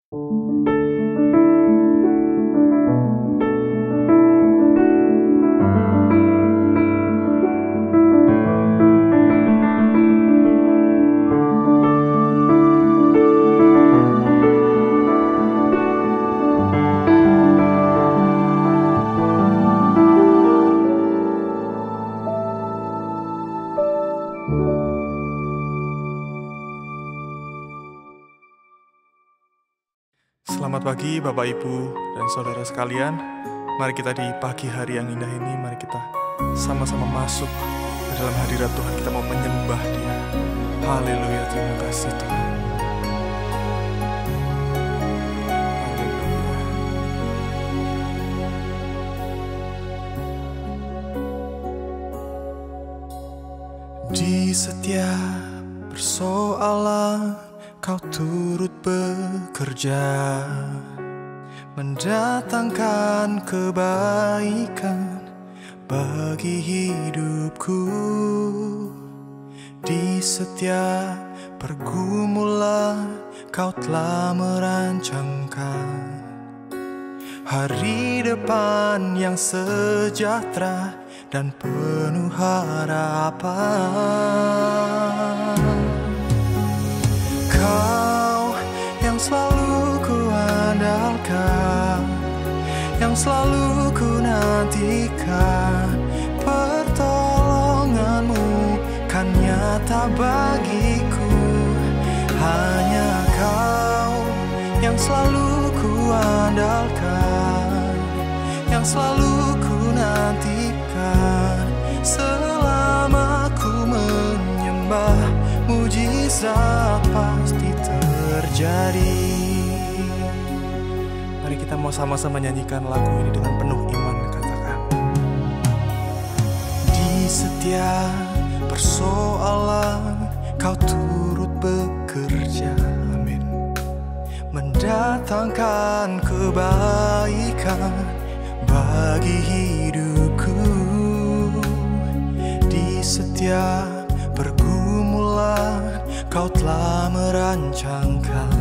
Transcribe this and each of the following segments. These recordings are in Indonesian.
Selamat pagi Bapak Ibu dan Saudara sekalian. Mari kita di pagi hari yang indah ini, mari kita sama-sama masuk ke dalam hadirat Tuhan. Kita mau menyembah Dia. Haleluya, terima kasih Tuhan. Haleluya. Di setiap persoalan Kau turut bekerja, mendatangkan kebaikan bagi hidupku. Di setiap pergumulan Kau telah merancangkan hari depan yang sejahtera dan penuh harapan. Kau yang selalu ku andalkan, yang selalu ku nantikan, pertolonganmu kan nyata bagiku. Hanya Kau yang selalu ku andalkan, yang selalu ku nantikan. Selama ku menyembah, mujizat pasti terjadi. Mari kita mau sama-sama nyanyikan lagu ini dengan penuh iman. Katakan, di setiap persoalan Kau turut bekerja, amin, mendatangkan kebaikan bagi hidupku. Di setiap pergumulan Kau telah merancangkan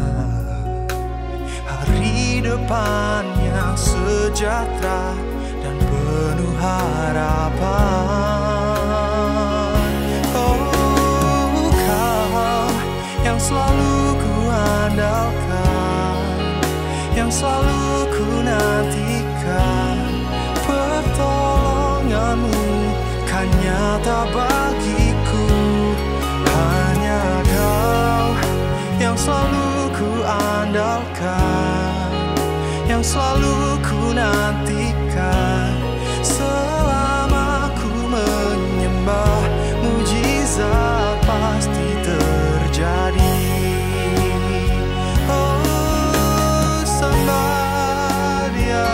hari depan yang sejahtera dan penuh harapan. Oh, Kau yang selalu ku andalkan, yang selalu ku nantikan, pertolonganmu kan nyata bagiku. Hanya Kau yang selalu ku andalkan, yang selalu ku nantikan. Selama ku menyembah, mujizat pasti terjadi. Oh, sembah Dia.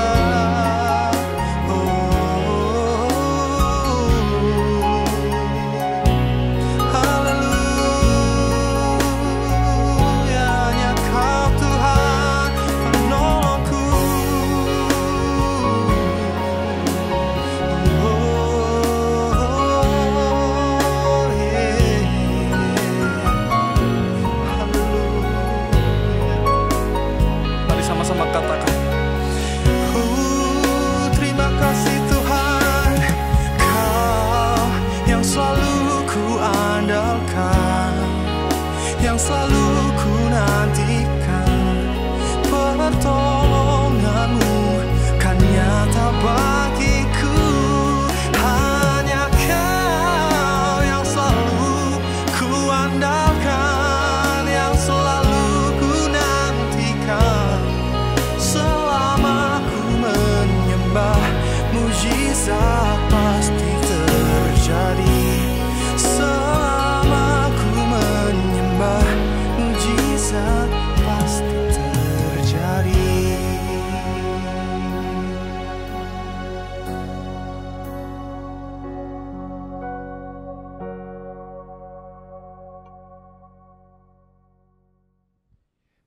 Yang selalu ku nantikan, pertolonganmu kan nyata bagiku. Hanya Kau yang selalu ku andalkan, yang selalu ku nantikan. Selama ku menyembah, mujizat pasti terjadi. Mujizat pasti terjadi.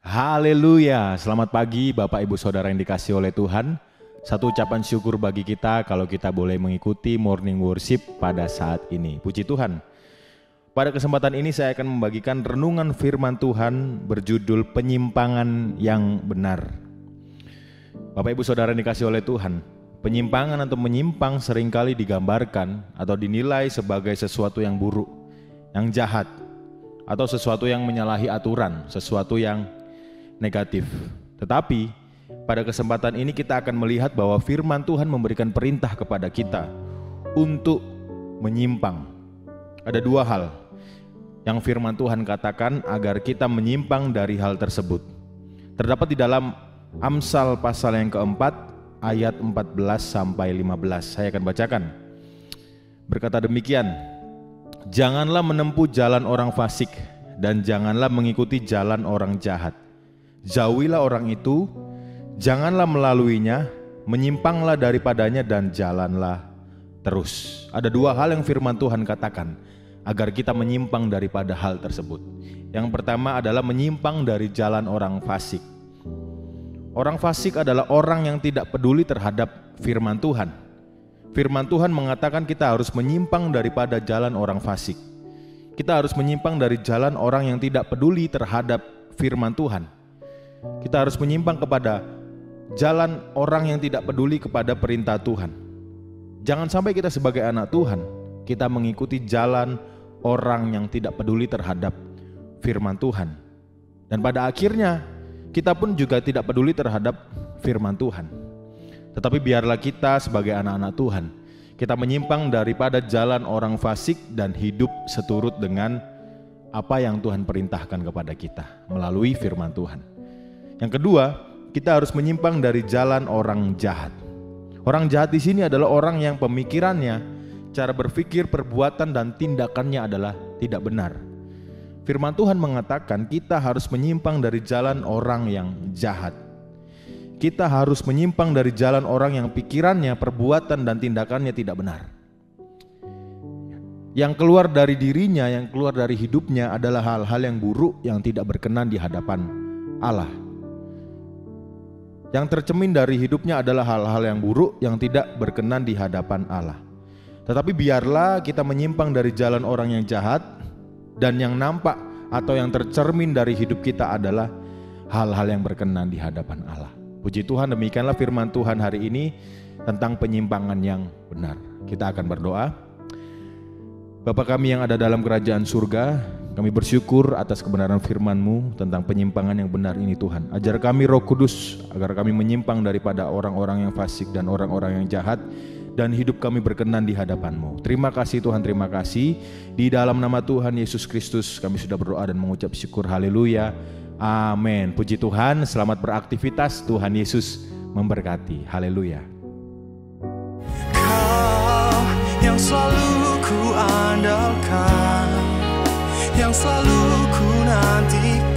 Haleluya, selamat pagi Bapak Ibu Saudara yang dikasihi oleh Tuhan. Satu ucapan syukur bagi kita kalau kita boleh mengikuti morning worship pada saat ini. Puji Tuhan. Pada kesempatan ini saya akan membagikan renungan firman Tuhan berjudul penyimpangan yang benar. Bapak Ibu Saudara yang dikasihi oleh Tuhan, penyimpangan atau menyimpang seringkali digambarkan atau dinilai sebagai sesuatu yang buruk, yang jahat, atau sesuatu yang menyalahi aturan, sesuatu yang negatif. Tetapi pada kesempatan ini kita akan melihat bahwa firman Tuhan memberikan perintah kepada kita untuk menyimpang. Ada dua hal yang firman Tuhan katakan agar kita menyimpang dari hal tersebut. Terdapat di dalam Amsal pasal yang keempat ayat 14 sampai 15. Saya akan bacakan. Berkata demikian, janganlah menempuh jalan orang fasik dan janganlah mengikuti jalan orang jahat. Jauhilah orang itu, janganlah melaluinya, menyimpanglah daripadanya dan jalanlah terus. Ada dua hal yang firman Tuhan katakan agar kita menyimpang daripada hal tersebut. Yang pertama adalah menyimpang dari jalan orang fasik. Orang fasik adalah orang yang tidak peduli terhadap firman Tuhan. Firman Tuhan mengatakan kita harus menyimpang daripada jalan orang fasik. Kita harus menyimpang dari jalan orang yang tidak peduli terhadap firman Tuhan. Kita harus menyimpang kepada jalan orang yang tidak peduli kepada perintah Tuhan. Jangan sampai kita sebagai anak Tuhan, kita mengikuti jalan orang yang tidak peduli terhadap firman Tuhan. Dan pada akhirnya kita pun juga tidak peduli terhadap firman Tuhan. Tetapi biarlah kita sebagai anak-anak Tuhan, kita menyimpang daripada jalan orang fasik dan hidup seturut dengan apa yang Tuhan perintahkan kepada kita melalui firman Tuhan. Yang kedua, kita harus menyimpang dari jalan orang jahat. Orang jahat di sini adalah orang yang pemikirannya, cara berpikir, perbuatan dan tindakannya adalah tidak benar. Firman Tuhan mengatakan kita harus menyimpang dari jalan orang yang jahat. Kita harus menyimpang dari jalan orang yang pikirannya, perbuatan dan tindakannya tidak benar. Yang keluar dari dirinya, yang keluar dari hidupnya adalah hal-hal yang buruk yang tidak berkenan di hadapan Allah. Yang tercermin dari hidupnya adalah hal-hal yang buruk yang tidak berkenan di hadapan Allah. Tetapi biarlah kita menyimpang dari jalan orang yang jahat, dan yang nampak atau yang tercermin dari hidup kita adalah hal-hal yang berkenan di hadapan Allah. Puji Tuhan, demikianlah firman Tuhan hari ini tentang penyimpangan yang benar. Kita akan berdoa. Bapa kami yang ada dalam kerajaan surga, kami bersyukur atas kebenaran firman-Mu tentang penyimpangan yang benar ini Tuhan. Ajar kami Roh Kudus agar kami menyimpang daripada orang-orang yang fasik dan orang-orang yang jahat, dan hidup kami berkenan di hadapan-Mu. Terima kasih Tuhan, terima kasih. Di dalam nama Tuhan Yesus Kristus kami sudah berdoa dan mengucap syukur. Haleluya. Amin. Puji Tuhan, selamat beraktivitas. Tuhan Yesus memberkati. Haleluya. Kau yang selalu ku andalkan, yang selalu ku nantikan.